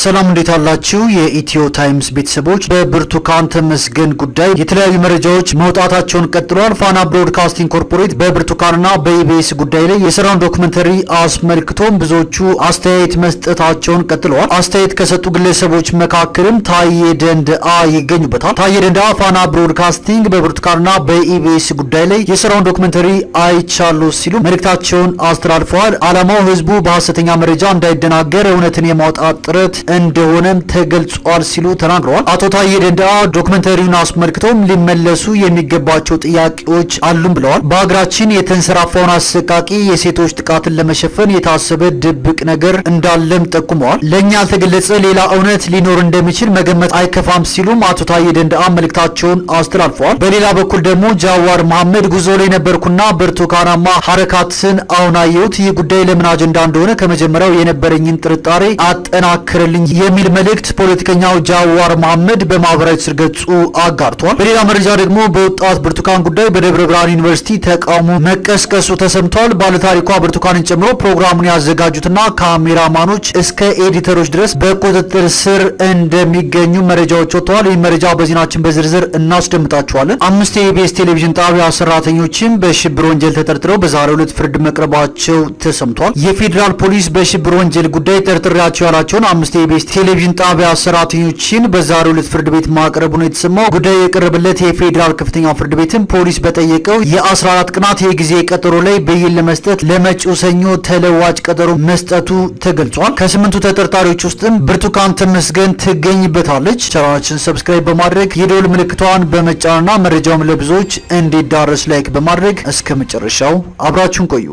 ሰላም እንዴት አላችሁ? የኢትዮ ታይምስ ቤተሰቦች በብርቱካን ተመስገን ጉዳይ የተለያዩ መረጃዎች መውጣታቸውን ቀጥለዋል። ፋና ብሮድካስቲንግ ኮርፖሬት በብርቱካንና በኢቢኤስ ጉዳይ ላይ የሰራውን ዶክመንተሪ አስመልክቶም ብዙዎቹ አስተያየት መስጠታቸውን ቀጥለዋል። አስተያየት ከሰጡ ግለሰቦች መካከልም ታዬ ደንደአ ይገኙበታል። ታዬ ደንደአ ፋና ብሮድካስቲንግ በብርቱካንና በኢቢኤስ ጉዳይ ላይ የሰራውን ዶክመንተሪ አይቻሉ ሲሉ መልእክታቸውን አስተላልፈዋል። ዓላማው ህዝቡ በሐሰተኛ መረጃ እንዳይደናገር እውነትን የማውጣት ጥረት እንደሆነም ተገልጿል ሲሉ ተናግረዋል። አቶ ታዬ ደንደአ ዶክመንተሪውን አስመልክቶም ሊመለሱ የሚገባቸው ጥያቄዎች አሉም ብለዋል። በሀገራችን የተንሰራፋውን አሰቃቂ የሴቶች ጥቃትን ለመሸፈን የታሰበ ድብቅ ነገር እንዳለም ጠቁመዋል። ለእኛ ያልተገለጸ ሌላ እውነት ሊኖር እንደሚችል መገመት አይከፋም ሲሉም አቶ ታዬ ደንደአ መልእክታቸውን አስተላልፈዋል። በሌላ በኩል ደግሞ ጃዋር መሐመድ ጉዞ ላይ ነበርኩና ብርቱካናማ ሐረካትን አሁን አየሁት። ይህ ጉዳይ ለምን አጀንዳ እንደሆነ ከመጀመሪያው የነበረኝን ጥርጣሬ አጠናክርልኝ የሚል መልእክት ፖለቲከኛው ጃዋር መሐመድ በማህበራዊ ትስስር ገጹ አጋርቷል። በሌላ መረጃ ደግሞ በወጣት ብርቱካን ጉዳይ በደብረ ብርሃን ዩኒቨርሲቲ ተቃውሞ መቀስቀሱ ተሰምቷል። ባለታሪኳ ብርቱካንን ጨምሮ ፕሮግራሙን ያዘጋጁትና ካሜራማኖች እስከ ኤዲተሮች ድረስ በቁጥጥር ስር እንደሚገኙ መረጃዎች ወጥተዋል። ይህ መረጃ በዜናችን በዝርዝር እናስደምጣችኋለን። 5 የኢቢኤስ ቴሌቪዥን ጣቢያ ሰራተኞችም በሽብር ወንጀል ተጠርጥረው በዛሬው ዕለት ፍርድ መቅረባቸው ተሰምቷል። የፌዴራል ፖሊስ በሽብር ወንጀል ጉዳይ ጠርጥሬያቸው ያላቸውን 5 የኢቢኤስ ቴሌቪዥን ጣቢያ ሰራተኞችን በዛሬው ዕለት ፍርድ ቤት ማቅረቡ ነው የተሰማው። ጉዳዩ የቀረበለት የፌዴራል ከፍተኛው ፍርድ ቤትም ፖሊስ በጠየቀው የ14 ቀናት የጊዜ ቀጠሮ ላይ ብይን ለመስጠት ለመጪው ሰኞ ተለዋጭ ቀጠሮ መስጠቱ ተገልጿል። ከ8ቱ ተጠርጣሪዎች ውስጥም ብርቱካን ተመስገን ትገኝበታለች። ቻናላችን ሰብስክራይብ በማድረግ የደወል ምልክቷን በመጫንና መረጃውም ለብዙዎች እንዲዳረስ ላይክ በማድረግ እስከ መጨረሻው አብራችሁን ቆዩ።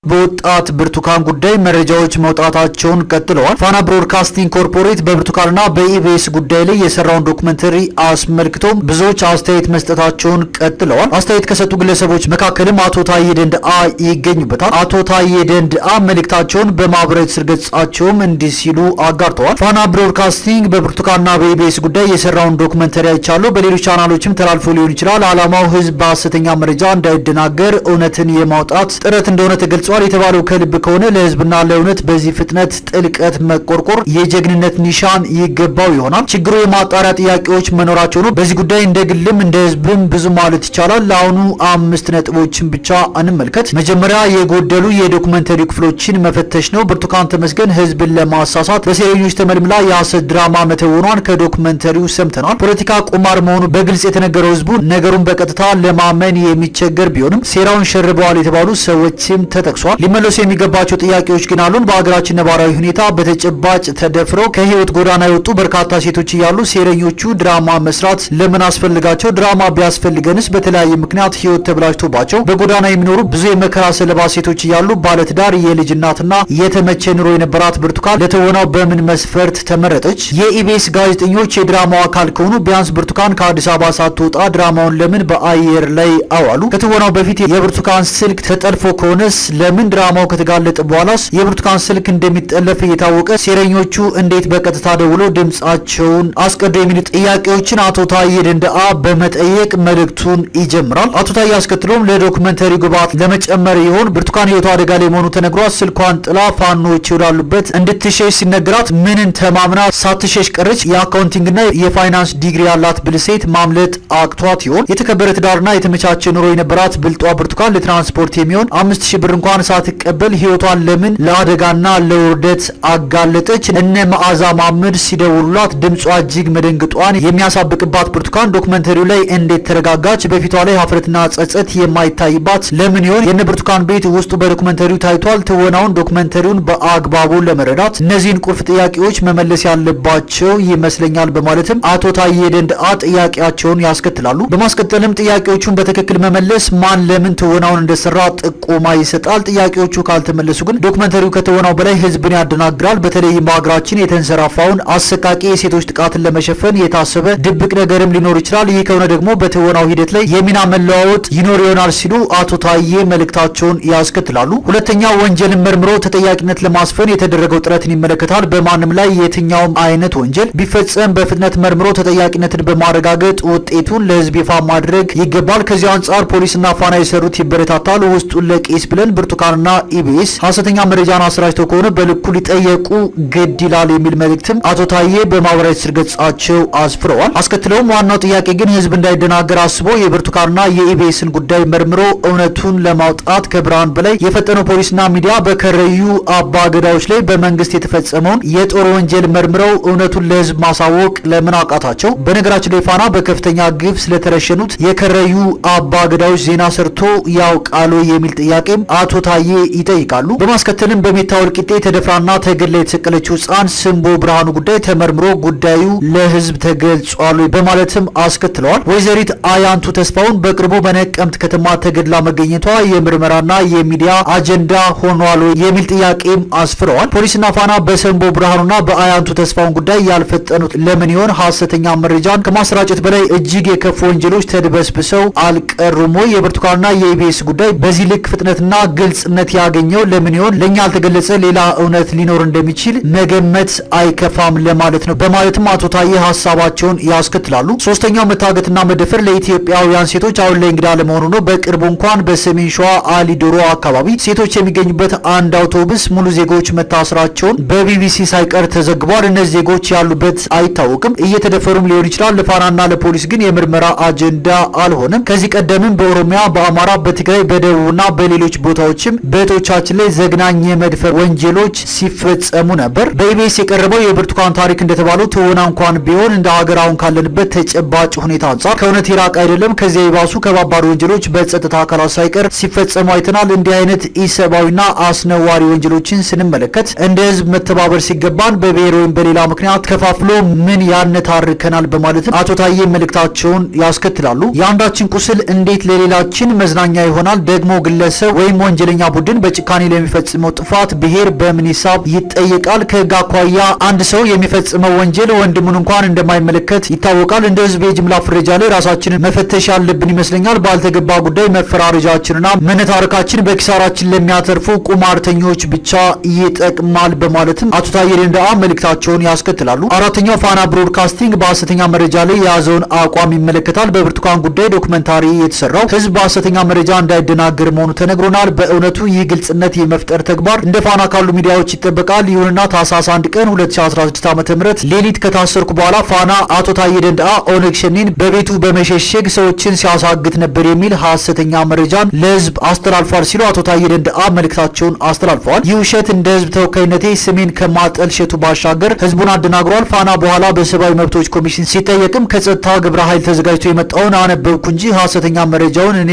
በወጣት ብርቱካን ጉዳይ መረጃዎች መውጣታቸውን ቀጥለዋል። ፋና ብሮድካስቲንግ ኮርፖሬት በብርቱካንና በኢቢኤስ ጉዳይ ላይ የሰራውን ዶክመንተሪ አስመልክቶም ብዙዎች አስተያየት መስጠታቸውን ቀጥለዋል። አስተያየት ከሰጡ ግለሰቦች መካከልም አቶ ታዬ ደንደአ ይገኙበታል። አቶ ታዬ ደንደአ መልእክታቸውን በማህበራዊ ትስስር ገጻቸውም እንዲህ ሲሉ አጋርተዋል። ፋና ብሮድካስቲንግ በብርቱካንና በኢቢኤስ ጉዳይ የሰራውን ዶክመንተሪ አይቻለሁ። በሌሎች ቻናሎችም ተላልፎ ሊሆን ይችላል። ዓላማው ህዝብ በሐሰተኛ መረጃ እንዳይደናገር እውነትን የማውጣት ጥረት እንደሆነ ተገልጿል። የተባለው ከልብ ከሆነ ለህዝብና ለእውነት በዚህ ፍጥነት ጥልቀት መቆርቆር የጀግንነት ኒሻን ይገባው ይሆናል። ችግሩ የማጣሪያ ጥያቄዎች መኖራቸው ነው። በዚህ ጉዳይ እንደ ግልም እንደ ህዝብም ብዙ ማለት ይቻላል። ለአሁኑ 5 ነጥቦችን ብቻ እንመልከት። መጀመሪያ የጎደሉ የዶክመንተሪ ክፍሎችን መፈተሽ ነው። ብርቱካን ተመስገን ህዝብን ለማሳሳት በሴረኞች ተመልምላ የሐሰት ድራማ መተወኗን ከዶክመንተሪው ሰምተናል። ፖለቲካ ቁማር መሆኑ በግልጽ የተነገረው ህዝቡ ነገሩን በቀጥታ ለማመን የሚቸገር ቢሆንም ሴራውን ሸርበዋል የተባሉ ሰዎችም ተጠቅሷል። ሊመለሱ የሚገባቸው ጥያቄዎች ግን አሉን። በሀገራችን ነባራዊ ሁኔታ በተጨባጭ ተደፍረው ከህይወት ጎዳና የወጡ በርካታ ሴቶች እያሉ ሴረኞቹ ድራማ መስራት ለምን አስፈልጋቸው? ድራማ ቢያስፈልገንስ በተለያየ ምክንያት ህይወት ተብላሽቶባቸው በጎዳና የሚኖሩ ብዙ የመከራ ሰለባ ሴቶች እያሉ ባለትዳር የልጅ እናትና የተመቸ ኑሮ የነበራት ብርቱካን ለትወናው በምን መስፈርት ተመረጠች? የኢቢኤስ ጋዜጠኞች የድራማው አካል ከሆኑ ቢያንስ ብርቱካን ከአዲስ አበባ ሳትወጣ ድራማውን ለምን በአየር ላይ አዋሉ? ከትወናው በፊት የብርቱካን ስልክ ተጠልፎ ከሆነስ ለምን ድራማው ከተጋለጠ በኋላስ የብርቱካን ስልክ እንደሚጠለፍ እየታወቀ ሴረኞቹ እንዴት በቀጥታ ደውሎ ድምጻቸውን አስቀዶ የሚሉ ጥያቄዎችን አቶ ታዬ ደንደአ በመጠየቅ መልእክቱን ይጀምራል። አቶ ታዬ አስከትሎም ለዶክመንተሪ ግብዓት ለመጨመር ይሆን ብርቱካን ህይወቷ አደጋ ላይ መሆኑ ተነግሯት ስልኳን ጥላ ፋኖች ወዳሉበት እንድትሸሽ ሲነገራት ምንን ተማምና ሳትሸሽ ቀረች? የአካውንቲንግና የፋይናንስ ዲግሪ ያላት ብልሴት ማምለጥ አቅቷት ይሆን? የተከበረ ትዳርና የተመቻቸ ኑሮ የነበራት ብልጧ ብርቱካን ለትራንስፖርት የሚሆን 5000 ብር እንኳን ሳትቀበል ህይወቷን ለምን ለአደጋና ለውርደት አጋለጠች? እነ መዓዛ ማምድ ሲደውሉላት ድምጿ እጅግ መደንግጧን የሚያሳብቅባት ብርቱካን ዶክመንተሪው ላይ እንዴት ተረጋጋች? በፊቷ ላይ ሀፍረትና ጸጸት የማይታይባት ለምን ይሆን? የነ ብርቱካን ቤት ውስጡ በዶክመንተሪው ታይቷል። ትወናውን ዶክመንተሪውን በአግባቡ ለመረዳት እነዚህን ቁልፍ ጥያቄዎች መመለስ ያለባቸው ይመስለኛል በማለትም አቶ ታዬ ደንደአ ጥያቄያቸውን ያስከትላሉ። በማስከተልም ጥያቄዎቹን በትክክል መመለስ ማን ለምን ትወናውን እንደሰራ ጥቆማ ይሰጣል። ጥያቄዎቹ ካልተመለሱ ግን ዶክመንተሪው ከተወናው በላይ ህዝብን ያደናግራል። በተለይም በሀገራችን የተንሰራፋውን አሰቃቂ የሴቶች ጥቃትን ለመሸፈን የታሰበ ድብቅ ነገርም ሊኖር ይችላል። ይህ ከሆነ ደግሞ በትወናው ሂደት ላይ የሚና መለዋወጥ ይኖር ይሆናል ሲሉ አቶ ታዬ መልእክታቸውን ያስከትላሉ። ሁለተኛ ወንጀልን መርምሮ ተጠያቂነት ለማስፈን የተደረገው ጥረትን ይመለከታል። በማንም ላይ የትኛውም አይነት ወንጀል ቢፈጸም በፍጥነት መርምሮ ተጠያቂነትን በማረጋገጥ ውጤቱን ለህዝብ ይፋ ማድረግ ይገባል። ከዚህ አንጻር ፖሊስና ፋና የሰሩት ይበረታታል። ውስጡን ለቄስ ብለን ብርቱካንና ኢቢኤስ ሐሰተኛ መረጃን አሰራጭተው ከሆነ በልኩ ሊጠየቁ ግድ ይላል የሚል መልእክትም አቶ ታዬ በማህበራዊ ትስስር ገጻቸው አስፍረዋል። አስከትለውም ዋናው ጥያቄ ግን ህዝብ እንዳይደናገር አስቦ የብርቱካንና የኢቢኤስን ጉዳይ መርምሮ እውነቱን ለማውጣት ከብርሃን በላይ የፈጠነው ፖሊስና ሚዲያ በከረዩ አባ ገዳዎች ላይ በመንግስት የተፈጸመውን የጦር ወንጀል መርምረው እውነቱን ለህዝብ ማሳወቅ ለምን አቃታቸው? በነገራችን ላይ ፋና በከፍተኛ ግፍ ስለተረሸኑት የከረዩ አባ ገዳዎች ዜና ሰርቶ ያውቃሉ የሚል ጥያቄም አቶ ታዬ ይጠይቃሉ። በማስከተልም በሜታ ወልቂጤ ተደፍራና ተገድላ የተሰቀለችው ህፃን ስንቦ ብርሃኑ ጉዳይ ተመርምሮ ጉዳዩ ለህዝብ ተገልጿል በማለትም አስከትለዋል። ወይዘሪት አያንቱ ተስፋውን በቅርቡ በነቀምት ከተማ ተገድላ መገኘቷ የምርመራና የሚዲያ አጀንዳ ሆኗል የሚል ጥያቄም አስፍረዋል። ፖሊስና ፋና በሰንቦ ብርሃኑና በአያንቱ ተስፋውን ጉዳይ ያልፈጠኑት ለምን ይሆን? ሐሰተኛ መረጃን ከማሰራጨት በላይ እጅግ የከፉ ወንጀሎች ተድበስብሰው አልቀሩም ወይ? የብርቱካንና የኢቢኤስ ጉዳይ በዚህ ልክ ፍጥነትና ግልጽነት ያገኘው ለምን ይሆን? ለኛ ያልተገለጸ ሌላ እውነት ሊኖር እንደሚችል መገመት አይከፋም ለማለት ነው በማለትም አቶ ታዬ ሀሳባቸውን ያስከትላሉ። ሶስተኛው መታገትና መደፈር ለኢትዮጵያውያን ሴቶች አሁን ላይ እንግዳ ለመሆኑ ነው። በቅርቡ እንኳን በሰሜን ሸዋ አሊዶሮ አካባቢ ሴቶች የሚገኙበት አንድ አውቶቡስ ሙሉ ዜጎች መታሰራቸውን በቢቢሲ ሳይቀር ተዘግቧል። እነዚህ ዜጎች ያሉበት አይታወቅም። እየተደፈሩም ሊሆን ይችላል። ለፋናና ለፖሊስ ግን የምርመራ አጀንዳ አልሆነም። ከዚህ ቀደምም በኦሮሚያ፣ በአማራ፣ በትግራይ፣ በደቡብና በሌሎች ቦታዎችም በእህቶቻችን ላይ ዘግናኝ የመድፈር ወንጀሎች ሲፈጸሙ ነበር። በኢቢኤስ የቀረበው የብርቱካን ታሪክ እንደተባለው ትወና እንኳን ቢሆን እንደ ሀገር አሁን ካለንበት ተጨባጭ ሁኔታ አንጻር ከእውነት የራቅ አይደለም። ከዚያ የባሱ ከባባድ ወንጀሎች በጸጥታ አካላት ሳይቀር ሲፈጸሙ አይተናል። እንዲህ አይነት ኢሰብአዊና አስነዋሪ ወንጀሎችን ስንመለከት እንደ ህዝብ መተባበር ሲገባን በብሔር ወይም በሌላ ምክንያት ከፋፍሎ ምን ያነታርከናል በማለትም አቶ ታዬ መልእክታቸውን ያስከትላሉ። የአንዳችን ቁስል እንዴት ለሌላችን መዝናኛ ይሆናል? ደግሞ ግለሰብ ወይም ወንጀለኛ ቡድን በጭካኔ ለሚፈጽመው ጥፋት ብሔር በምን ሂሳብ ይጠየቃል? ከህግ አኳያ አንድ ሰው የሚፈጽመው ወንጀል ወንድሙን እንኳን እንደማይመለከት ይታወቃል። እንደ ህዝብ የጅምላ ፍረጃ ላይ ራሳችንን መፈተሽ ያለብን ይመስለኛል። ባልተገባ ጉዳይ መፈራረጃችንና መነታረካችን በኪሳራችን ለሚያተርፉ ቁማርተኞች ብቻ ይጠቅማል በማለትም አቶ ታዬ ደንደአ መልእክታቸውን ያስከትላሉ። አራተኛው ፋና ብሮድካስቲንግ በሐሰተኛ መረጃ ላይ የያዘውን አቋም ይመለከታል። በብርቱካን ጉዳይ ዶክመንታሪ የተሰራው ህዝብ በሐሰተኛ መረጃ እንዳይደናገር መሆኑ ተነግሮናል። በእውነቱ ይህ ግልጽነት የመፍጠር ተግባር እንደ ፋና ካሉ ሚዲያዎች ይጠበቃል። ይሁንና ታህሳስ 1 ቀን 2016 ዓ.ም ሌሊት ከታሰርኩ በኋላ ፋና አቶ ታዬ ደንደአ ኦነግ ሸኔን በቤቱ በመሸሸግ ሰዎችን ሲያሳግት ነበር የሚል ሐሰተኛ መረጃን ለህዝብ አስተላልፏል ሲሉ አቶ ታዬ ደንደአ መልእክታቸውን አስተላልፈዋል። ይህ ውሸት እንደ ህዝብ ተወካይነቴ ስሜን ከማጠልሸቱ ባሻገር ህዝቡን አደናግሯል። ፋና በኋላ በሰብአዊ መብቶች ኮሚሽን ሲጠየቅም ከጸጥታ ግብረ ኃይል ተዘጋጅቶ የመጣውን አነበብኩ እንጂ ሐሰተኛ መረጃውን እኔ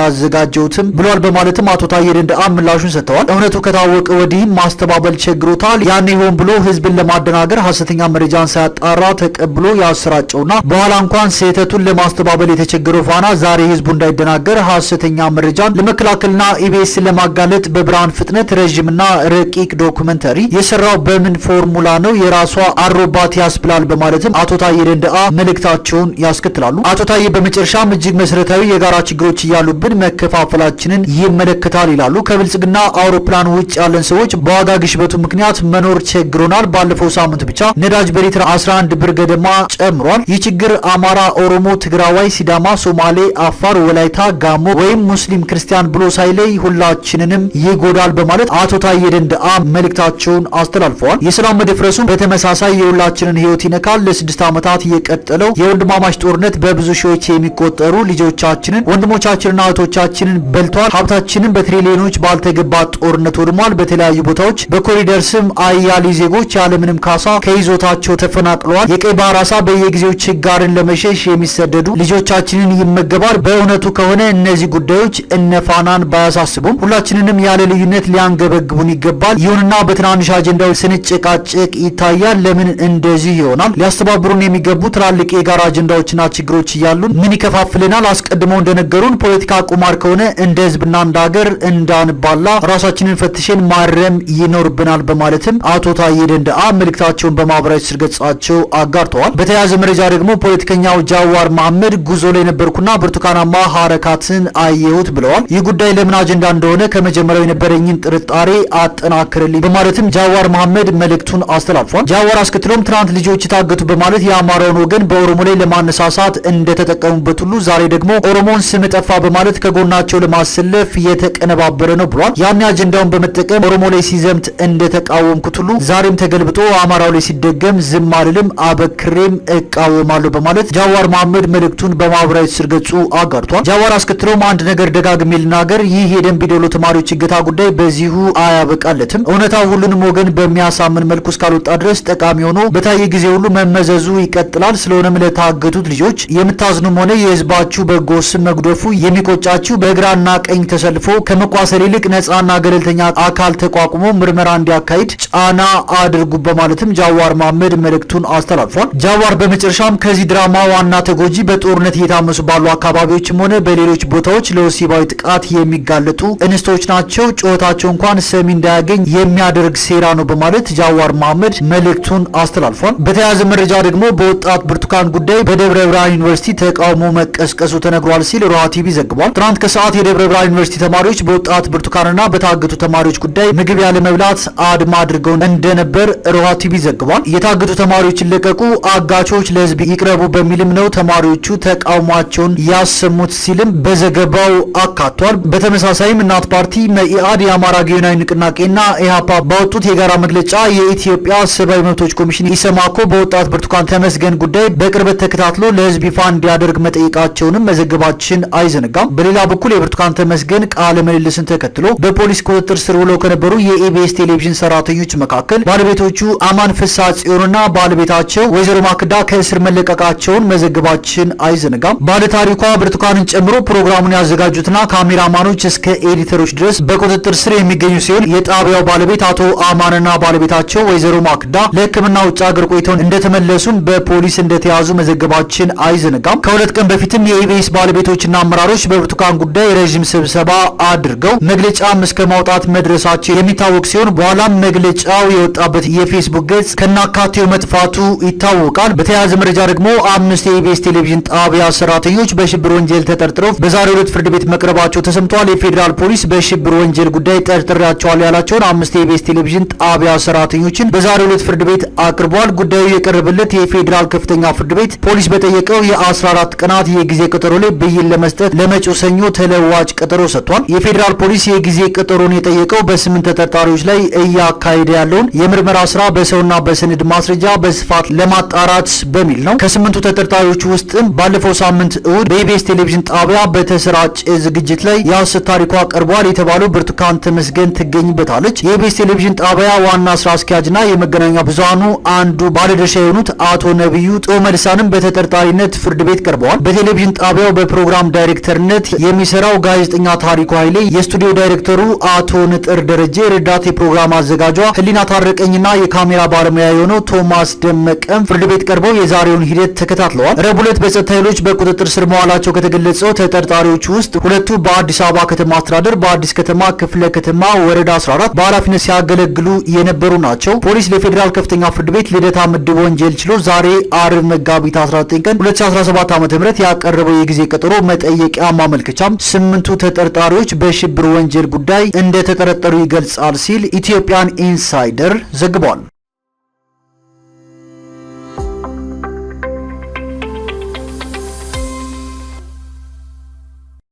አላዘጋጀሁትም ብሏል በማለትም አቶ ታዬ ደንደአ ምላሹን ሰጥተዋል። እውነቱ ከታወቀ ወዲህም ማስተባበል ቸግሮታል። ያኔ ሆን ብሎ ህዝብን ለማደናገር ሐሰተኛ መረጃን ሳያጣራ ተቀብሎ ያሰራጨውና በኋላ እንኳን ስህተቱን ለማስተባበል የተቸገረው ፋና ዛሬ ህዝቡ እንዳይደናገር ሐሰተኛ መረጃን ለመከላከልና ኢቢኤስን ለማጋለጥ በብርሃን ፍጥነት ረዥምና ረቂቅ ዶኩመንተሪ የሰራው በምን ፎርሙላ ነው? የራሷ አሮባት ያስብላል በማለትም አቶ ታዬ ደንደአ መልእክታቸውን ያስከትላሉ። አቶ ታዬ በመጨረሻም እጅግ መሰረታዊ የጋራ ችግሮች እያሉብን መከፋፈላችንን ይመለከታል ይላሉ። ከብልጽግና አውሮፕላን ውጭ ያለን ሰዎች በዋጋ ግሽበቱ ምክንያት መኖር ቸግሮናል። ባለፈው ሳምንት ብቻ ነዳጅ በሊትር 11 ብር ገደማ ጨምሯል። ይህ ችግር አማራ፣ ኦሮሞ፣ ትግራዋይ፣ ሲዳማ፣ ሶማሌ፣ አፋር፣ ወላይታ፣ ጋሞ ወይም ሙስሊም ክርስቲያን ብሎ ሳይለይ ሁላችንንም ይጎዳል በማለት አቶ ታዬ ደንደአ መልእክታቸውን አስተላልፈዋል። የሰላም መደፍረሱ በተመሳሳይ የሁላችንን ህይወት ይነካል። ለ6 ዓመታት የቀጠለው የወንድማማች ጦርነት በብዙ ሺዎች የሚቆጠሩ ልጆቻችንን፣ ወንድሞቻችንና እህቶቻችንን በልቷል። ሀብታችንን በትሪሊዮኖች ባልተገባ ጦርነት ወድሟል። በተለያዩ ቦታዎች በኮሪደር ስም አያሌ ዜጎች ያለምንም ካሳ ከይዞታቸው ተፈናቅለዋል። የቀይ ባህር አሳ በየጊዜው ችጋርን ለመሸሽ የሚሰደዱ ልጆቻችንን ይመገባል። በእውነቱ ከሆነ እነዚህ ጉዳዮች እነ ፋናን ባያሳስቡም ሁላችንንም ያለ ልዩነት ሊያንገበግቡን ይገባል። ይሁንና በትናንሽ አጀንዳዎች ስንጨቃጨቅ ይታያል። ለምን እንደዚህ ይሆናል? ሊያስተባብሩን የሚገቡ ትላልቅ የጋራ አጀንዳዎችና ችግሮች እያሉን ምን ይከፋፍልናል? አስቀድመው እንደነገሩን ፖለቲካ ቁማር ከሆነ እንደ ህዝብና እንደ ሀገር እንዳንባላ ራሳችንን ፈትሸን ማረም ይኖርብናል በማለትም አቶ ታዬ ደንደአ መልእክታቸውን በማህበራዊ ትስስር ገጻቸው አጋርተዋል። በተያያዘ መረጃ ደግሞ ፖለቲከኛው ጃዋር መሐመድ ጉዞ ላይ ነበርኩና ብርቱካናማ ሐረካትን አየሁት ብለዋል። ይህ ጉዳይ ለምን አጀንዳ እንደሆነ ከመጀመሪያው የነበረኝን ጥርጣሬ አጠናክርልኝ በማለትም ጃዋር መሐመድ መልእክቱን አስተላልፏል። ጃዋር አስከትሎም ትናንት ልጆች ታገቱ በማለት የአማራውን ወገን በኦሮሞ ላይ ለማነሳሳት እንደተጠቀሙበት ሁሉ ዛሬ ደግሞ ኦሮሞን ስም ጠፋ በማለት ከጎናቸው ለማሰለፍ የተቀነባበረ ነው ብሏል። ያን አጀንዳውን በመጠቀም ኦሮሞ ላይ ሲዘምት እንደተቃወምኩት ሁሉ ዛሬም ተገልብጦ አማራው ላይ ሲደገም ዝም አልልም፣ አበክሬም እቃወማለሁ በማለት ጃዋር መሐመድ መልእክቱን በማህበራዊ ትስስር ገጹ አጋርቷል። ጃዋር አስከትሎም አንድ ነገር ደጋግሜ ልናገር፣ ይህ የደንቢ ዶሎ ተማሪዎች እገታ ጉዳይ በዚሁ አያበቃለትም። እውነታው ሁሉንም ወገን በሚያሳምን መልኩ እስካልወጣ ድረስ ጠቃሚ ሆኖ በታየ ጊዜ ሁሉ መመዘዙ ይቀጥላል። ስለሆነም ለታገቱት ልጆች የምታዝኑም ሆነ የህዝባችሁ በጎ ስም መጉደፉ የሚቆጫችሁ በግራና ቀኝ ተሰልፎ ከመቋሰል ይልቅ ነጻና ገለልተኛ አካል ተቋቁሞ ምርመራ እንዲያካሂድ ጫና አድርጉ በማለትም ጃዋር መሐመድ መልእክቱን አስተላልፏል። ጃዋር በመጨረሻም ከዚህ ድራማ ዋና ተጎጂ በጦርነት እየታመሱ ባሉ አካባቢዎችም ሆነ በሌሎች ቦታዎች ለወሲባዊ ጥቃት የሚጋለጡ እንስቶች ናቸው። ጩኸታቸው እንኳን ሰሚ እንዳያገኝ የሚያደርግ ሴራ ነው በማለት ጃዋር መሐመድ መልእክቱን አስተላልፏል። በተያያዘ መረጃ ደግሞ በወጣት ብርቱካን ጉዳይ በደብረ ብርሃን ዩኒቨርሲቲ ተቃውሞ መቀስቀሱ ተነግሯል ሲል ሮሃ ቲቪ ዘግቧል። ትናንት ከሰዓት የደብረ ብርሃን ዩኒቨርሲቲ ተማሪዎች በወጣት ብርቱካንና በታገቱ ተማሪዎች ጉዳይ ምግብ ያለ መብላት አድማ አድርገው እንደነበር ሮሃ ቲቪ ዘግቧል። የታገቱ ተማሪዎች ይለቀቁ፣ አጋቾች ለህዝብ ይቅረቡ በሚልም ነው ተማሪዎቹ ተቃውሟቸውን ያሰሙት ሲልም በዘገባው አካቷል። በተመሳሳይም እናት ፓርቲ፣ መኢአድ፣ የአማራ ጊዮናዊ ንቅናቄና ኢህአፓ ባወጡት የጋራ መግለጫ የኢትዮጵያ ሰብአዊ መብቶች ኮሚሽን ኢሰማኮ በወጣት ብርቱካን ተመስገን ጉዳይ በቅርበት ተከታትሎ ለህዝብ ይፋ እንዲያደርግ መጠየቃቸውንም መዘገባችን አይዘነጋም። በሌላ በኩል የብርቱካን ተመስገን ቃለ ምልልስን ተከትሎ በፖሊስ ቁጥጥር ስር ውለው ከነበሩ የኢቢኤስ ቴሌቪዥን ሰራተኞች መካከል ባለቤቶቹ አማን ፍስሐ ጽዮንና ባለቤታቸው ወይዘሮ ማክዳ ከእስር መለቀቃቸውን መዘገባችን አይዘነጋም። ባለታሪኳ ብርቱካንን ጨምሮ ፕሮግራሙን ያዘጋጁትና ካሜራማኖች እስከ ኤዲተሮች ድረስ በቁጥጥር ስር የሚገኙ ሲሆን የጣቢያው ባለቤት አቶ አማንና ባለቤታቸው ወይዘሮ ማክዳ ለሕክምና ውጭ ሀገር ቆይተው እንደተመለሱም በፖሊስ እንደተያዙ መዘገባችን አይዘነጋም። ከሁለት ቀን በፊትም የኢቢኤስ ባለቤቶችና አመራሮች በብርቱካን ጉዳይ ረዥም ስብሰባ አድርገው መግለጫም እስከ ማውጣት መድረሳቸው የሚታወቅ ሲሆን በኋላም መግለጫው የወጣበት የፌስቡክ ገጽ ከናካቴው መጥፋቱ ይታወቃል። በተያያዘ መረጃ ደግሞ 5 የኢቢኤስ ቴሌቪዥን ጣቢያ ሰራተኞች በሽብር ወንጀል ተጠርጥረው በዛሬው ዕለት ፍርድ ቤት መቅረባቸው ተሰምቷል። የፌዴራል ፖሊስ በሽብር ወንጀል ጉዳይ ጠርጥሬያቸዋል ያላቸውን 5 የኢቢኤስ ቴሌቪዥን ጣቢያ ሰራተኞችን በዛሬው ዕለት ፍርድ ቤት አቅርቧል። ጉዳዩ የቀረበለት የፌዴራል ከፍተኛ ፍርድ ቤት ፖሊስ በጠየቀው የ14 ቀናት የጊዜ ቀጠሮ ላይ ብይን ለመስጠት ለመጪው ሰኞ ተለዋጭ ቀጠሮ ሰጥቷል። የፌዴራል ፖሊስ የጊዜ ቀጠሮን የጠየቀው በ8 ተጠርጣሪዎች ላይ እያካሄደ ያለውን የምርመራ ስራ በሰውና በሰነድ ማስረጃ በስፋት ለማጣራት በሚል ነው። ከ8ቱ ተጠርጣሪዎች ውስጥም ባለፈው ሳምንት እሁድ በኢቢኤስ ቴሌቪዥን ጣቢያ በተሰራጨ ዝግጅት ላይ የሐሰት ታሪኳ ቀርቧል የተባለው ብርቱካን ተመስገን ትገኝበታለች። የኢቢኤስ ቴሌቪዥን ጣቢያ ዋና ስራ አስኪያጅና የመገናኛ ብዙሃኑ አንዱ ባለድርሻ የሆኑት አቶ ነቢዩ ጦመልሳንም በተጠርጣሪነት ፍርድ ቤት ቀርበዋል። በቴሌቪዥን ጣቢያው በፕሮግራም ዳይሬክተርነት የሚሰራው ጋዜጠኛ ታሪኩ ኃይሌ፣ የስቱዲዮ ዳይሬክተሩ አቶ ንጥር ደረጀ፣ ረዳት የፕሮግራም አዘጋጇ ህሊና ታረቀኝና የካሜራ ባለሙያ የሆነው ቶማስ ደመቀም ፍርድ ቤት ቀርበው የዛሬውን ሂደት ተከታትለዋል። ረቡዕ ዕለት በጸጥታ ኃይሎች በቁጥጥር ስር መዋላቸው ከተገለጸው ተጠርጣሪዎች ውስጥ ሁለቱ በአዲስ አበባ ከተማ አስተዳደር በአዲስ ከተማ ክፍለ ከተማ ወረዳ 14 በኃላፊነት ሲያገለግሉ የነበሩ ናቸው። ፖሊስ ለፌዴራል ከፍተኛ ፍርድ ቤት ልደታ ምድብ ወንጀል ችሎት ዛሬ አርብ መጋቢት 19 ቀን 2017 ዓ.ም ያቀረበው የጊዜ ቀጠሮ መጠየቂያ ማመልከቻም 8ቱ ተጠርጣሪዎች በሽብር ወንጀል ጉዳይ እንደተጠረጠሩ ይገልጻል ሲል ኢትዮጵያን ኢንሳይደር ዘግቧል።